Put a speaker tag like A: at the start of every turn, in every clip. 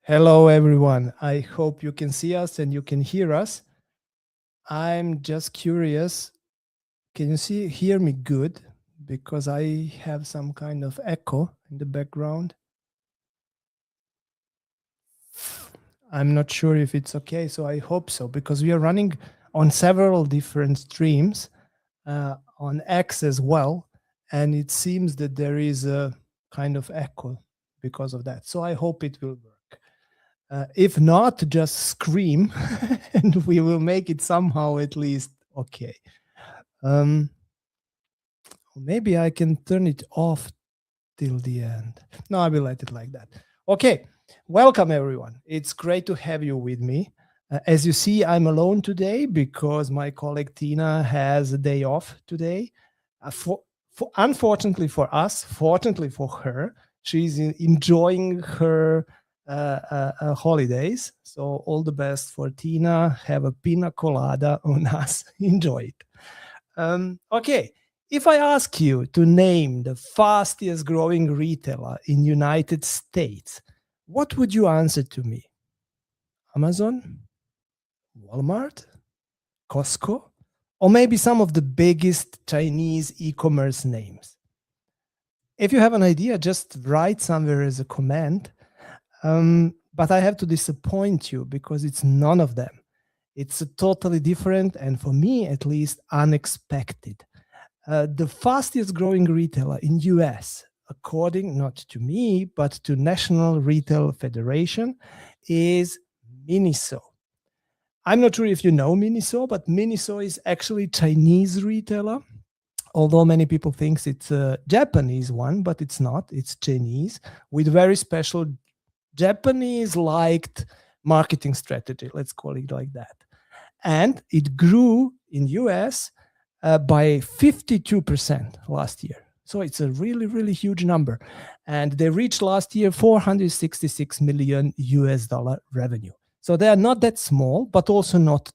A: Hello, everyone. I hope you can see us and you can hear us. I'm just curious. Can you hear me good? Because I have some kind of echo in the background. I'm not sure if it's okay, so I hope so, because we are running on several different streams on X as well, and it seems that there is a kind of echo because of that. So I hope it will work. If not, just scream and we will make it somehow at least okay. Maybe I can turn it off till the end. No, I will let it like that. Okay, welcome everyone. It's great to have you with me. As you see, I'm alone today because my colleague Tina has a day off today. Unfortunately for us, fortunately for her, she's enjoying her holidays. So all the best for Tina. Have a pina colada on us. Enjoy it. Okay. If I ask you to name the fastest growing retailer in United States, what would you answer to me? Amazon? Walmart? Costco? Or maybe some of the biggest Chinese e-commerce names? If you have an idea, just write somewhere as a comment. But I have to disappoint you because it's none of them. It's a totally different and, for me at least, unexpected. The fastest growing retailer in US, according not to me, but to National Retail Federation, is MINISO. I'm not sure if you know MINISO, but MINISO is actually Chinese retailer. Although many people think it's a Japanese one, but it's not. It's Chinese with very special Japanese-liked marketing strategy. Let's call it like that. And it grew in US by 52% last year. So it's a really, really huge number. And they reached last year $466 million US revenue. So they are not that small, but also not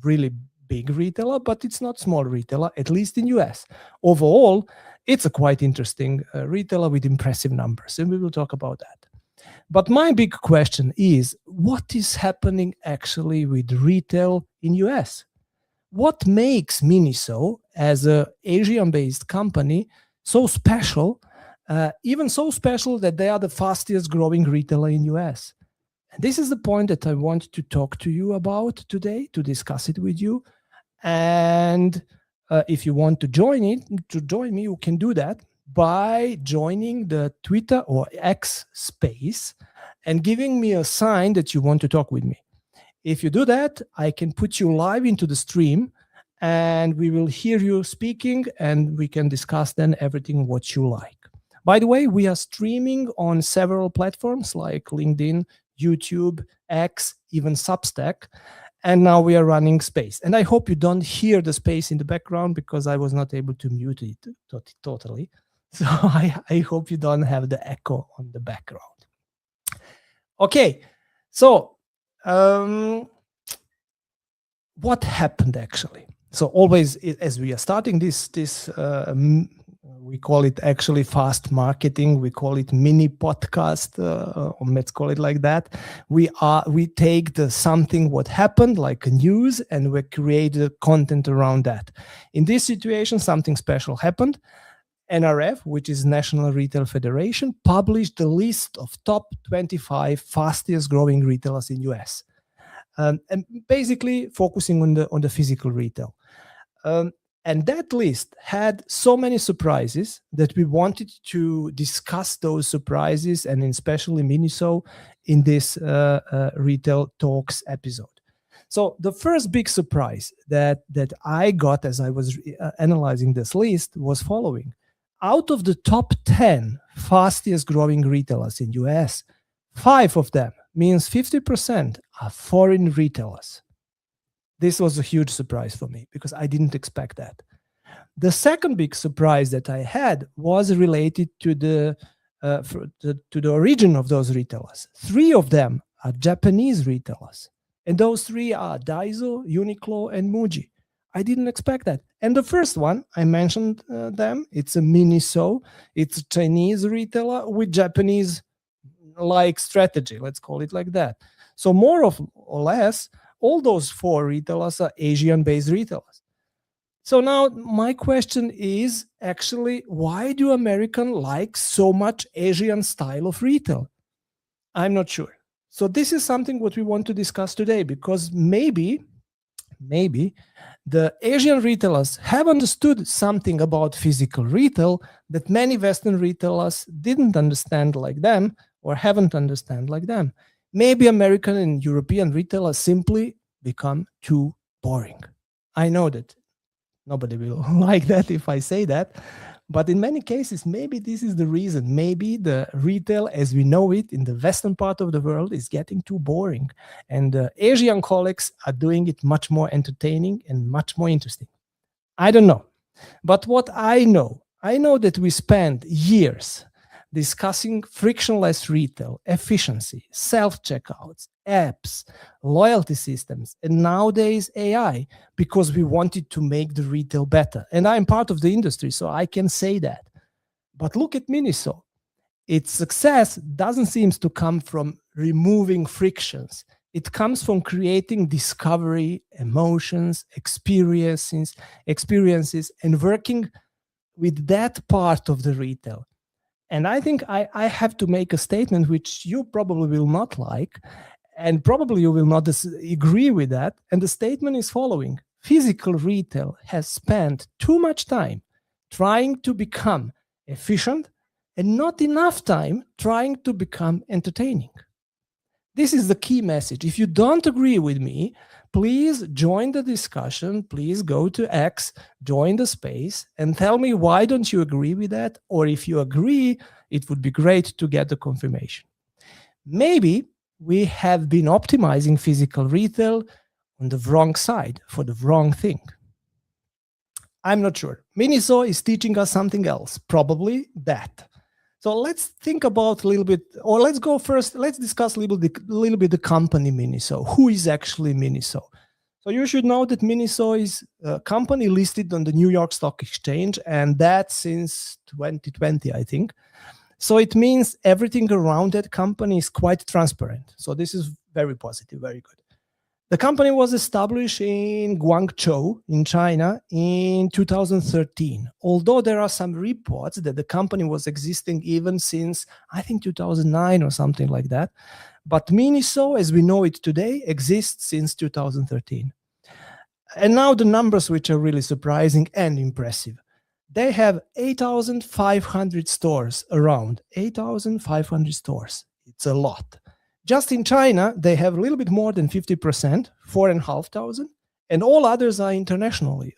A: really big retailer, but it's not small retailer, at least in US. Overall, it's a quite interesting retailer with impressive numbers, and we will talk about that. But my big question is, what is happening actually with retail in US? What makes MINISO, as an Asian-based company, so special, even so special that they are the fastest growing retailer in US? And this is the point that I want to talk to you about today, to discuss it with you. And if you want to join me, you can do that by joining the Twitter or X space and giving me a sign that you want to talk with me. If you do that, I can put you live into the stream and we will hear you speaking and we can discuss then everything what you like. By the way, we are streaming on several platforms like LinkedIn, YouTube, X, even Substack. And now we are running space. And I hope you don't hear the space in the background because I was not able to mute it totally. So I hope you don't have the echo on the background. Okay, so what happened actually? So always, as we are starting this we call it actually fast marketing. We call it mini podcast, or let's call it like that. We take the something what happened, like a news, and we create the content around that. In this situation, something special happened. NRF, which is National Retail Federation, published the list of top 25 fastest growing retailers in US, and basically focusing on the physical retail. And that list had so many surprises that we wanted to discuss those surprises, and especially MINISO, in this Retail Talks episode. So the first big surprise that I got as I was analyzing this list was following. Out of the top 10 fastest growing retailers in US, 5 of them means 50% are foreign retailers. This was a huge surprise for me because I didn't expect that. The second big surprise that I had was related to the origin of those retailers. 3 of them are Japanese retailers, and those 3 are Daiso, Uniqlo, and Muji. I didn't expect that. And the first one, I mentioned them, it's a MINISO. It's a Chinese retailer with Japanese-like strategy, let's call it like that. So more or less, all those 4 retailers are Asian-based retailers. So now my question is actually, why do Americans like so much Asian style of retail? I'm not sure. So this is something what we want to discuss today, because maybe the Asian retailers have understood something about physical retail that many Western retailers didn't understand like them, or haven't understand like them. Maybe American and European retailers simply become too boring. I know that nobody will like that if I say that. But in many cases, maybe this is the reason. Maybe the retail as we know it in the Western part of the world is getting too boring. And the Asian colleagues are doing it much more entertaining and much more interesting. I don't know. But what I know that we spend years discussing frictionless retail, efficiency, self-checkouts, apps, loyalty systems, and nowadays AI, because we wanted to make the retail better. And I'm part of the industry, so I can say that. But look at MINISO. Its success doesn't seem to come from removing frictions. It comes from creating discovery, emotions, experiences, and working with that part of the retail. And I think I have to make a statement which you probably will not like, and probably you will not agree with that. And the statement is following. Physical retail has spent too much time trying to become efficient and not enough time trying to become entertaining. This is the key message. If you don't agree with me, please join the discussion. Please go to X, join the space, and tell me why don't you agree with that? Or if you agree, it would be great to get the confirmation. Maybe we have been optimizing physical retail on the wrong side for the wrong thing. I'm not sure. MINISO is teaching us something else, probably that. So let's think about a little bit, or let's go first, let's discuss a little bit the company MINISO. Who is actually MINISO? So you should know that MINISO is a company listed on the New York Stock Exchange, and that since 2020, I think. So it means everything around that company is quite transparent. So this is very positive, very good. The company was established in Guangzhou in China in 2013, although there are some reports that the company was existing even since, I think, 2009 or something like that. But MINISO, as we know it today, exists since 2013. And now the numbers which are really surprising and impressive. They have 8,500 stores around, 8,500 stores. It's a lot. Just in China, they have a little bit more than 50%, 4,500, and all others are internationally,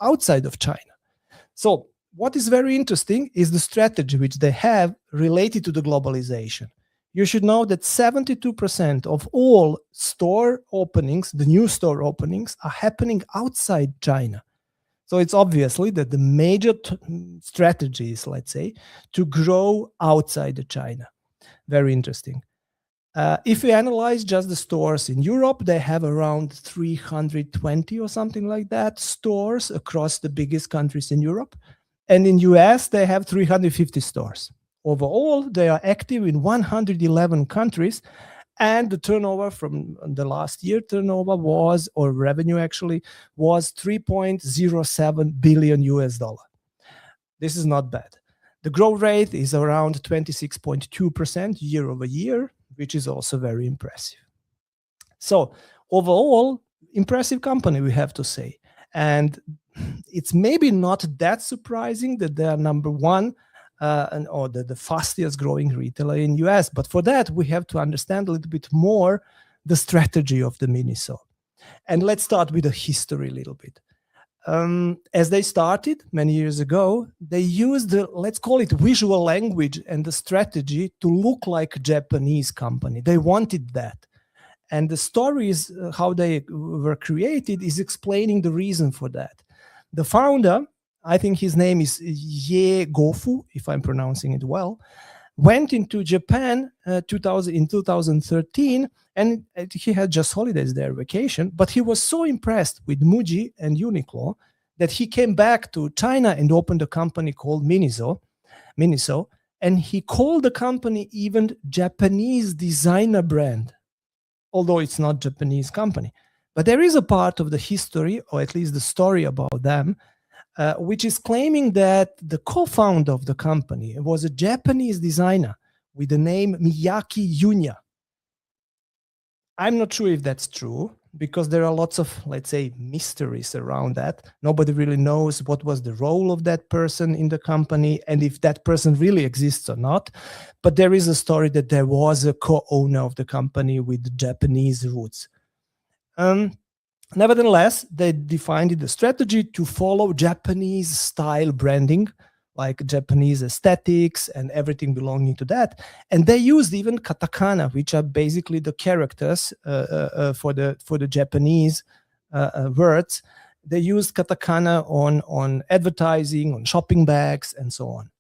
A: outside of China. So what is very interesting is the strategy which they have related to the globalization. You should know that 72% of all store openings, the new store openings, are happening outside China. So it's obviously that the major strategy is, let's say, to grow outside of China. Very interesting. If we analyze just the stores in Europe, they have around 320 or something like that stores across the biggest countries in Europe. And in US, they have 350 stores. Overall, they are active in 111 countries. And the turnover from the last year turnover was, or revenue actually, was 3.07 billion US dollar. This is not bad. The growth rate is around 26.2% year over year, which is also very impressive. So overall, impressive company, we have to say. And it's maybe not that surprising that they are number one or the fastest growing retailer in US. But for that, we have to understand a little bit more the strategy of the MINISO. And let's start with the history a little bit. As they started many years ago, they used the, let's call it visual language and the strategy to look like a Japanese company. They wanted that. And the stories, how they were created, is explaining the reason for that. The founder, I think his name is Ye Gofu, if I'm pronouncing it well, went into Japan in 2013, and he had just holidays there, vacation, but he was so impressed with Muji and Uniqlo that he came back to China and opened a company called MINISO, and he called the company even Japanese designer brand, although it's not Japanese company. But there is a part of the history, or at least the story about them, which is claiming that the co-founder of the company was a Japanese designer with the name Miyaki Yunya. I'm not sure if that's true, because there are lots of, let's say, mysteries around that. Nobody really knows what was the role of that person in the company and if that person really exists or not. But there is a story that there was a co-owner of the company with Japanese roots. Nevertheless, they defined the strategy to follow Japanese style branding, like Japanese aesthetics and everything belonging to that. And they used even katakana, which are basically the characters for the Japanese words. They used katakana on advertising, on shopping bags, and so on.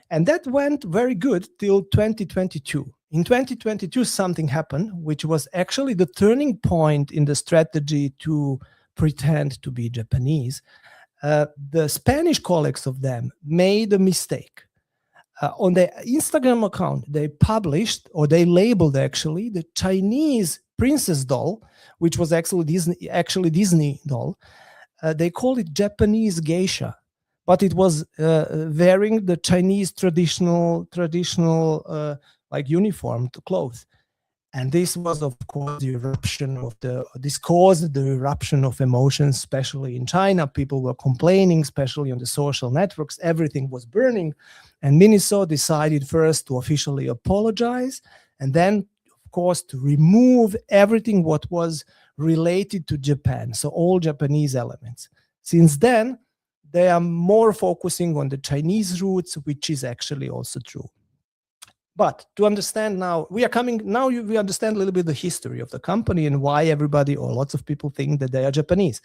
A: And that went very good till 2022. In 2022, something happened, which was actually the turning point in the strategy to pretend to be Japanese. The Spanish colleagues of them made a mistake. On their Instagram account, they published, or they labeled actually, the Chinese princess doll, which was actually Disney doll. They called it Japanese geisha, but it was wearing the Chinese traditional like uniform to clothes. And this was, of course, this caused the eruption of emotions, especially in China. People were complaining, especially on the social networks. Everything was burning. And MINISO decided first to officially apologize, and then, of course, to remove everything what was related to Japan, so all Japanese elements. Since then, they are more focusing on the Chinese roots, which is actually also true. But to understand now, we understand a little bit the history of the company and why everybody, or lots of people, think that they are Japanese.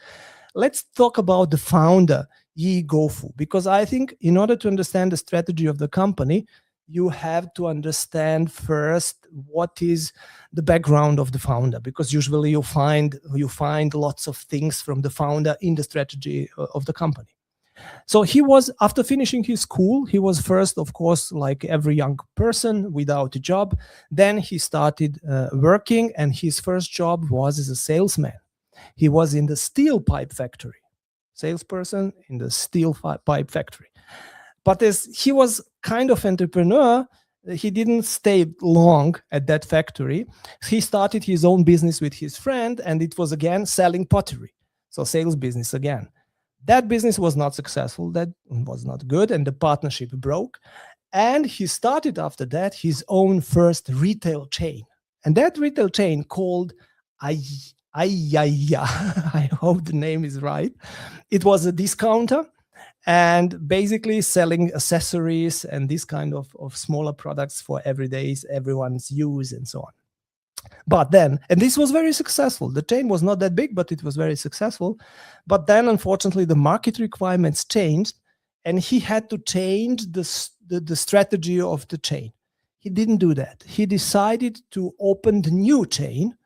A: Let's talk about the founder, Ye Gofu, because I think in order to understand the strategy of the company, you have to understand first what is the background of the founder, because usually you find lots of things from the founder in the strategy of the company. So he was, after finishing his school, he was first, of course, like every young person, without a job. Then he started working, and his first job was as a salesman. He was in the steel pipe factory, salesperson in the steel pipe factory. But as he was kind of entrepreneur, he didn't stay long at that factory. He started his own business with his friend, and it was again selling pottery. So sales business again. That business was not successful. That was not good, and the partnership broke. And he started after that his own first retail chain. And that retail chain called Ayaya, I hope the name is right. It was a discounter and basically selling accessories and this kind of smaller products for everyone's use and so on. But then, and this was very successful. The chain was not that big, but it was very successful. But then, unfortunately, the market requirements changed, and he had to change the strategy of the chain. He didn't do that. He decided to open the new chain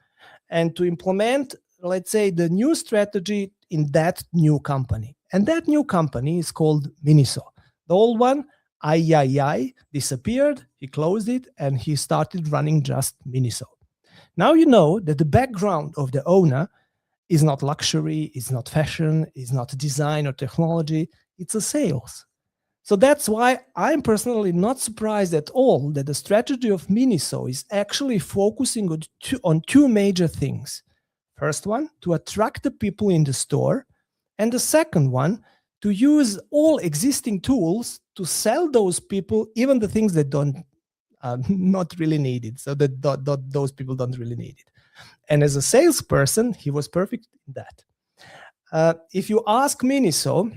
A: and to implement, let's say, the new strategy in that new company. And that new company is called MINISO. The old one, disappeared. He closed it, and he started running just MINISO. Now you know that the background of the owner is not luxury, is not fashion, is not design or technology, it's a sales. So that's why I'm personally not surprised at all that the strategy of MINISO is actually focusing on two major things. First one, to attract the people in the store, and the second one, to use all existing tools to sell those people even the things that not really needed, so that those people don't really need it. And as a salesperson, he was perfect in that. If you ask MINISO,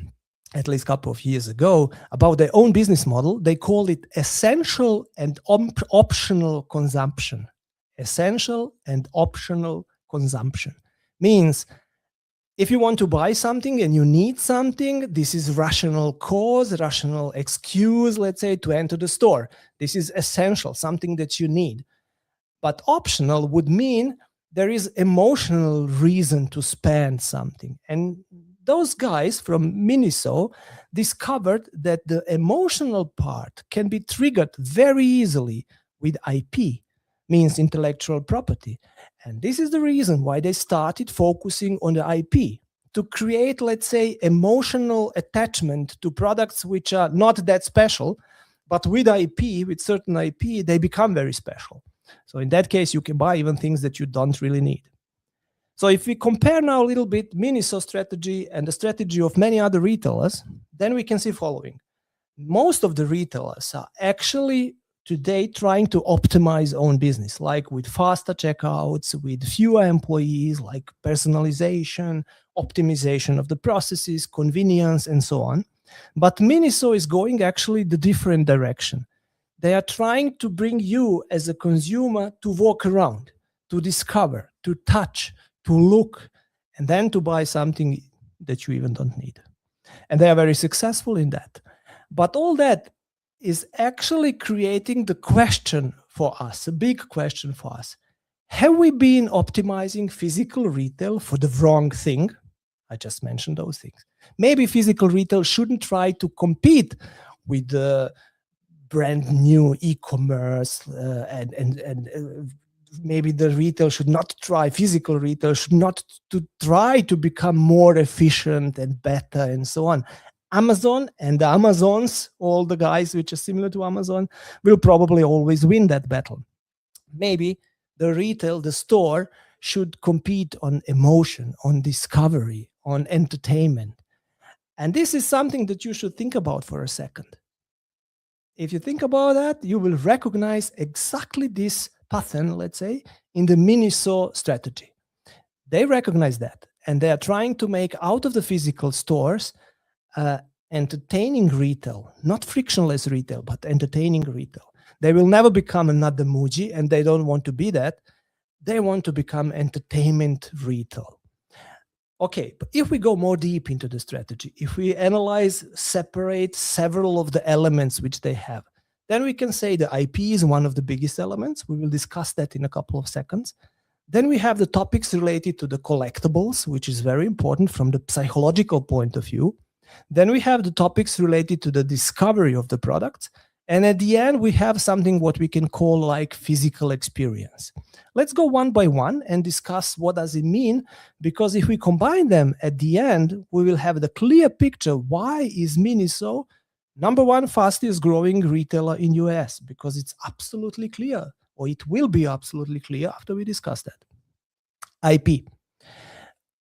A: at least a couple of years ago, about their own business model, they call it essential and optional consumption. Essential and optional consumption means if you want to buy something and you need something, this is rational cause, rational excuse, let's say, to enter the store. This is essential, something that you need. But optional would mean there is emotional reason to spend something. And those guys from MINISO discovered that the emotional part can be triggered very easily with IP, means intellectual property. And this is the reason why they started focusing on the IP to create, let's say, emotional attachment to products which are not that special, but with IP, with certain IP, they become very special. So in that case, you can buy even things that you don't really need. So if we compare now a little bit MINISO strategy and the strategy of many other retailers, then we can see following. Most of the retailers are actually today trying to optimize own business, like with faster checkouts, with fewer employees, like personalization, optimization of the processes, convenience, and so on. But MINISO is going actually the different direction. They are trying to bring you as a consumer to walk around, to discover, to touch, to look, and then to buy something that you even don't need. And they are very successful in that. But all that is actually creating the question for us, a big question for us. Have we been optimizing physical retail for the wrong thing? I just mentioned those things. Maybe physical retail shouldn't try to compete with the brand new e-commerce and maybe the retail should not try, physical retail should not to try to become more efficient and better and so on. Amazon and the Amazons, all the guys which are similar to Amazon, will probably always win that battle. Maybe the retail, the store, should compete on emotion, on discovery, on entertainment. And this is something that you should think about for a second. If you think about that, you will recognize exactly this pattern, let's say, in the MINISO strategy. They recognize that, and they are trying to make out of the physical stores entertaining retail, not frictionless retail, but entertaining retail. They will never become another Muji, and they don't want to be that. They want to become entertainment retail. Okay, but if we go more deep into the strategy, if we analyze, separate several of the elements which they have, then we can say the IP is one of the biggest elements. We will discuss that in a couple of seconds. Then we have the topics related to the collectibles, which is very important from the psychological point of view. Then we have the topics related to the discovery of the products. And at the end, we have something what we can call like physical experience. Let's go one by one and discuss what does it mean, because if we combine them at the end, we will have the clear picture. Why is MINISO number one fastest growing retailer in US? Because it's absolutely clear, or it will be absolutely clear after we discuss that. IP.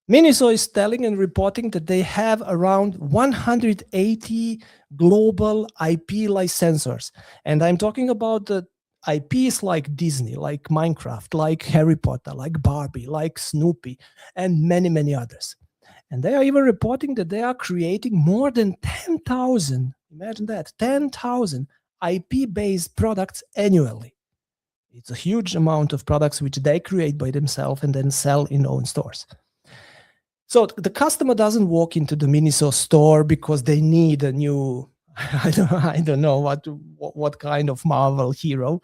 A: MINISO is telling and reporting that they have around 180 global IP licensors. And I'm talking about the IPs like Disney, like Minecraft, like Harry Potter, like Barbie, like Snoopy, and many, many others. And they are even reporting that they are creating more than 10,000, imagine that, 10,000 IP-based products annually. It's a huge amount of products which they create by themselves and then sell in their own stores. So the customer doesn't walk into the MINISO store because they need a new, I don't know what kind of Marvel hero.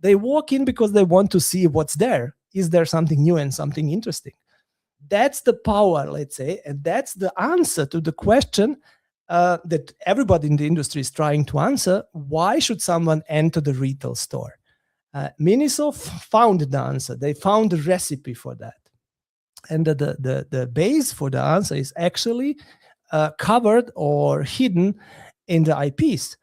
A: They walk in because they want to see what's there. Is there something new and something interesting? That's the power, let's say, and that's the answer to the question that everybody in the industry is trying to answer. Why should someone enter the retail store? MINISO found the answer. They found the recipe for that. And the base for the answer is actually covered or hidden in the IPs,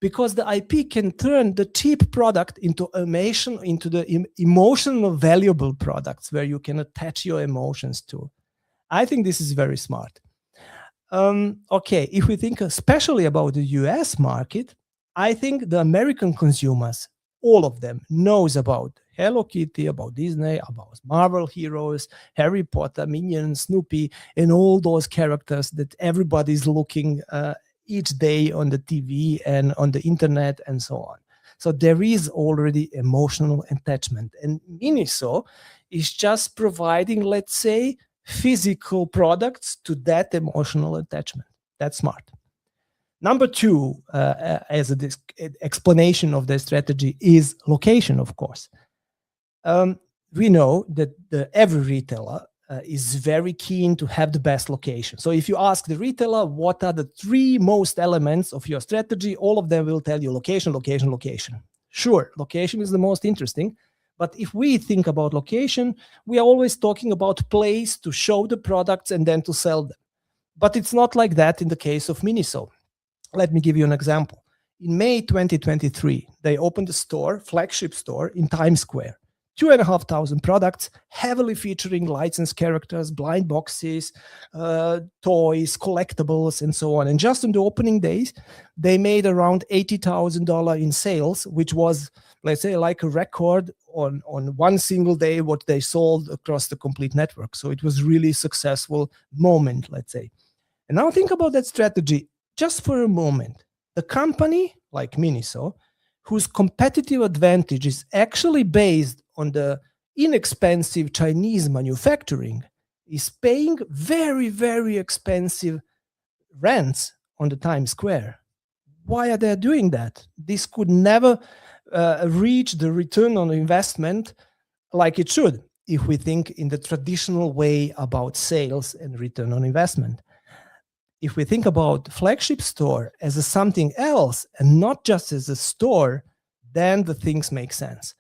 A: because the IP can turn the cheap product into the emotional valuable products where you can attach your emotions to. I think this is very smart. Okay, if we think especially about the US market, I think the American consumers, all of them, knows about Hello Kitty, about Disney, about Marvel heroes, Harry Potter, Minions, Snoopy, and all those characters that everybody's looking each day on the TV and on the internet and so on. So there is already emotional attachment. And Miniso is just providing, let's say, physical products to that emotional attachment. That's smart. Number two, as an explanation of the strategy, is location, of course. We know that every retailer is very keen to have the best location. So if you ask the retailer, what are the three most elements of your strategy, all of them will tell you location, location, location. Sure, location is the most interesting. But if we think about location, we are always talking about place to show the products and then to sell them. But it's not like that in the case of Miniso. Let me give you an example. In May 2023, they opened a store, flagship store in Times Square. 2,500 products, heavily featuring licensed characters, blind boxes, toys, collectibles, and so on. And just on the opening days, they made around $80,000 in sales, which was, let's say, like a record on one single day what they sold across the complete network. So it was really successful moment, let's say. And now think about that strategy just for a moment. The company, like Miniso, whose competitive advantage is actually based on the inexpensive Chinese manufacturing, is paying very, very expensive rents on the Times Square. Why are they doing that? This could never reach the return on investment like it should, if we think in the traditional way about sales and return on investment. If we think about flagship store as a something else and not just as a store, then the things make sense.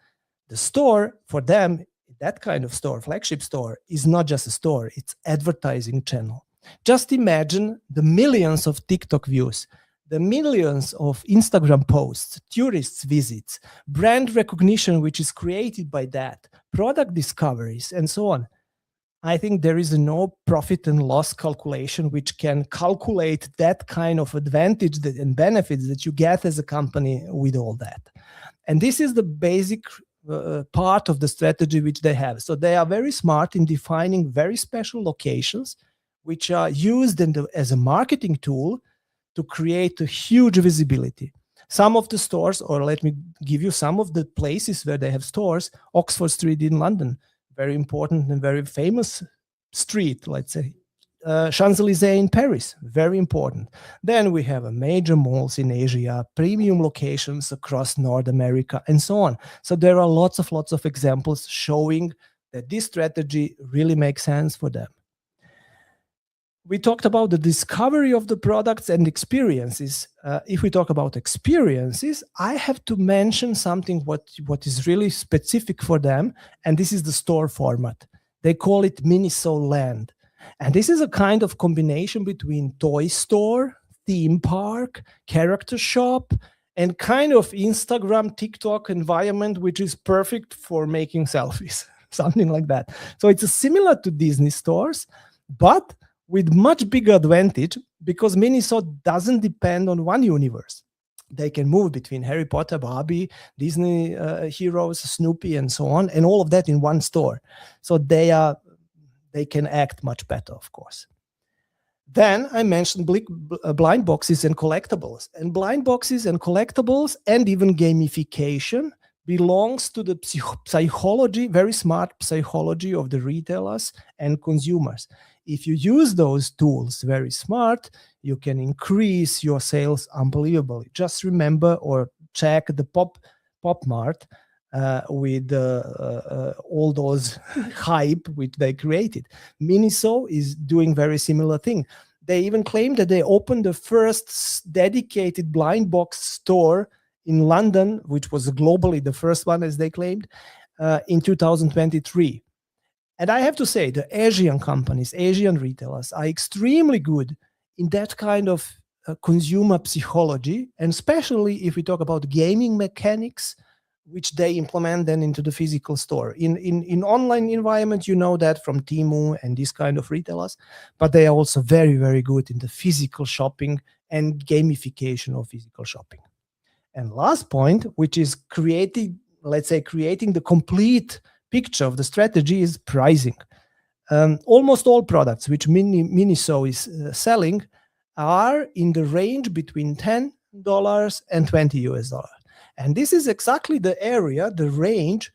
A: The store, for them, that kind of store, flagship store, is not just a store, it's advertising channel. Just imagine the millions of TikTok views, the millions of Instagram posts, tourists visits, brand recognition which is created by that, product discoveries, and so on. I think there is no profit and loss calculation which can calculate that kind of advantage and benefits that you get as a company with all that. And this is the basic part of the strategy which they have. So they are very smart in defining very special locations which are used as a marketing tool to create a huge visibility. Some of the stores, or let me give you some of the places where they have stores, Oxford Street in London, very important and very famous street, let's say. Champs-Élysées in Paris, very important. Then we have major malls in Asia, premium locations across North America, and so on. So there are lots of examples showing that this strategy really makes sense for them. We talked about the discovery of the products and experiences. If we talk about experiences, I have to mention something what is really specific for them, and this is the store format. They call it Miniso Land. And this is a kind of combination between toy store, theme park, character shop, and kind of Instagram, TikTok environment, which is perfect for making selfies, something like that. So it's similar to Disney stores, but with much bigger advantage because Miniso doesn't depend on one universe. They can move between Harry Potter, Barbie, Disney heroes, Snoopy, and so on, and all of that in one store. So they can act much better, of course. Then I mentioned blind boxes and collectibles. And blind boxes and collectibles and even gamification belongs to the psychology, very smart psychology of the retailers and consumers. If you use those tools very smart, you can increase your sales unbelievably. Just remember or check the Pop Mart with all those hype which they created. Miniso is doing very similar thing. They even claim that they opened the first dedicated blind box store in London, which was globally the first one, as they claimed, in 2023. And I have to say, the Asian companies, Asian retailers are extremely good in that kind of consumer psychology, and especially if we talk about gaming mechanics, which they implement then into the physical store. In online environment, you know that from Temu and these kind of retailers, but they are also very, very good in the physical shopping and gamification of physical shopping. And last point, which is creating let's say, creating the complete picture of the strategy is pricing. Almost all products which MINISO is selling are in the range between $10 and $20. And this is exactly the area, the range,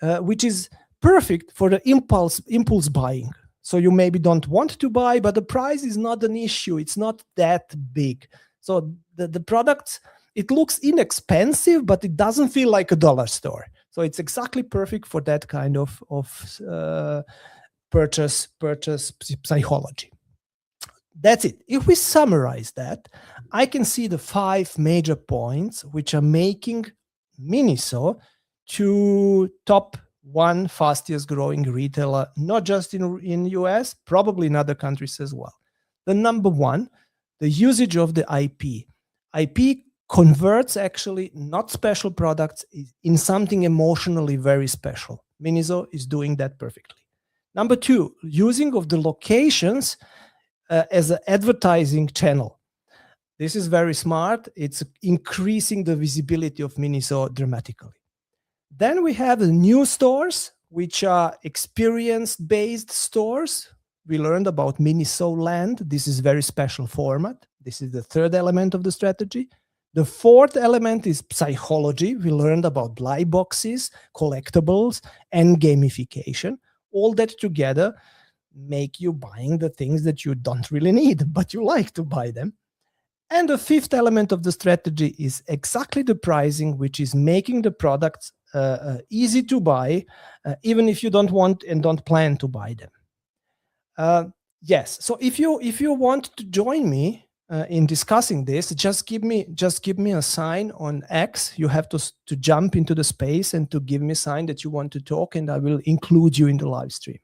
A: which is perfect for the impulse buying. So you maybe don't want to buy, but the price is not an issue. It's not that big. So the product, it looks inexpensive, but it doesn't feel like a dollar store. So it's exactly perfect for that kind of purchase psychology. That's it. If we summarize that, I can see the 5 major points which are making MINISO to top 1 fastest growing retailer, not just in US, probably in other countries as well. The number 1, the usage of the IP. IP converts actually not special products in something emotionally very special. MINISO is doing that perfectly. Number 2, using of the locations as an advertising channel. This is very smart. It's increasing the visibility of MINISO dramatically. Then we have the new stores, which are experience-based stores. We learned about MINISO Land. This is very special format. This is the 3rd element of the strategy. The 4th element is psychology. We learned about buy boxes, collectibles, and gamification. All that together make you buying the things that you don't really need, but you like to buy them. And the 5th element of the strategy is exactly the pricing, which is making the products easy to buy, even if you don't want and don't plan to buy them. Yes, so if you want to join me in discussing this, just give me a sign on X. You have to jump into the space and to give me a sign that you want to talk, and I will include you in the live stream.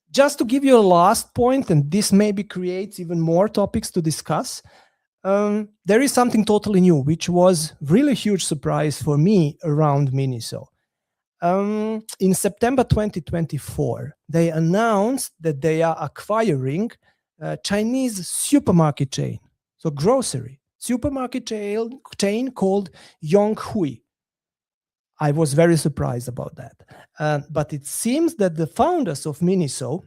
A: Just to give you a last point, and this maybe creates even more topics to discuss, there is something totally new, which was really huge surprise for me around MINISO. In September 2024, they announced that they are acquiring a Chinese supermarket chain, so grocery supermarket chain called Yonghui. I was very surprised about that. But it seems that the founders of MINISO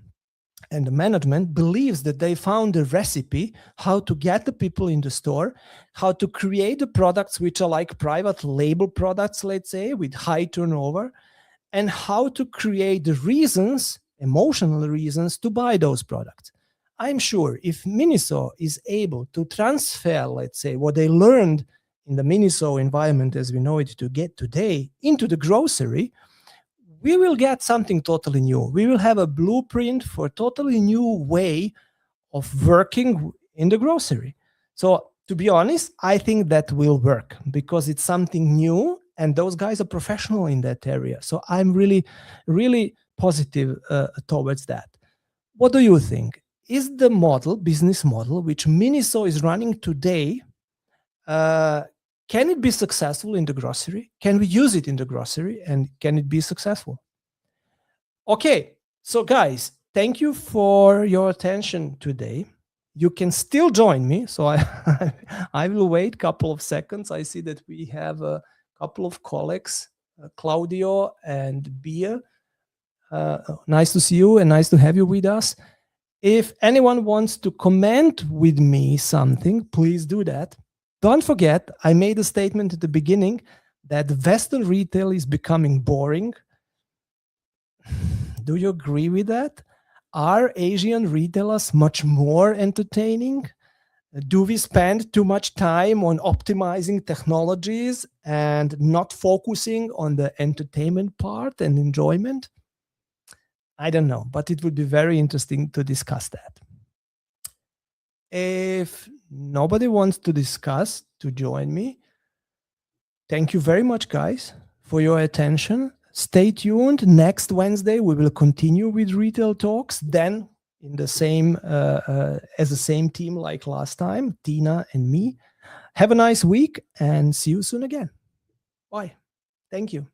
A: and the management believes that they found a recipe how to get the people in the store, how to create the products which are like private label products, let's say, with high turnover, and how to create the reasons, emotional reasons, to buy those products. I'm sure if MINISO is able to transfer, let's say, what they learned in the MINISO environment as we know it to get today into the grocery, we will get something totally new. We will have a blueprint for a totally new way of working in the grocery. So to be honest, I think that will work because it's something new and those guys are professional in that area. So I'm really, really positive towards that. What do you think? Is the model, business model, which MINISO is running today, can it be successful in the grocery? Can we use it in the grocery and can it be successful? Okay, so guys, thank you for your attention today. You can still join me, so I will wait a couple of seconds. I see that we have a couple of colleagues, Claudio and Bia. Nice to see you and nice to have you with us. If anyone wants to comment with me something, please do that. Don't forget, I made a statement at the beginning that Western retail is becoming boring. Do you agree with that? Are Asian retailers much more entertaining? Do we spend too much time on optimizing technologies and not focusing on the entertainment part and enjoyment? I don't know, but it would be very interesting to discuss that. If nobody wants to discuss, to join me, thank you very much, guys, for your attention. Stay tuned. Next Wednesday, we will continue with retail talks. Then, in the same as the same team like last time, Tina and me. Have a nice week and see you soon again. Bye. Thank you.